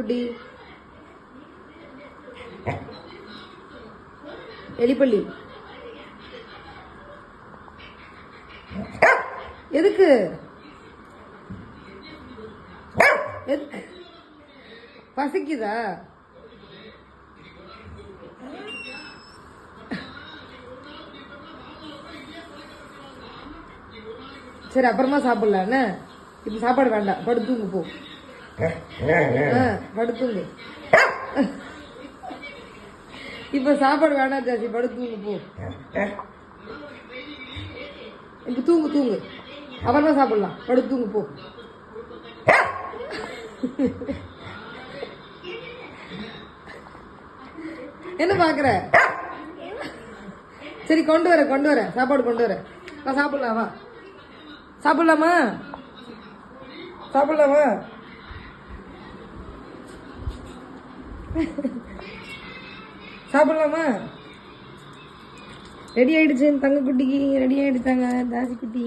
குட்டி எலிப்பள்ளி எதுக்கு பசிக்குதா? சரி அப்புறமா சாப்பிடலான்னு. இப்ப சாப்பாடு வேண்டாம், படுத்துங்க போ. படுத்துங்க. இப்ப சாப்பாடு வேண்டாம் ஜாசி, படுத்துங்க போ. இப்ப தூங்கு தூங்கு, அப்புறமா சாப்பிடலாம். படுத்துங்க போ. என்ன பாக்குற? சரி கொண்டு வர சாப்பாடு கொண்டு வர. சாப்பிடலாம் வா. சாப்பிடலாமா? சாப்பிடலாமா? சாப்பிடலாமா? ரெடி ஆயிடுச்சு தங்க குட்டிக்கு. ரெடி ஆயிடுச்சாங்க தாசி குட்டி.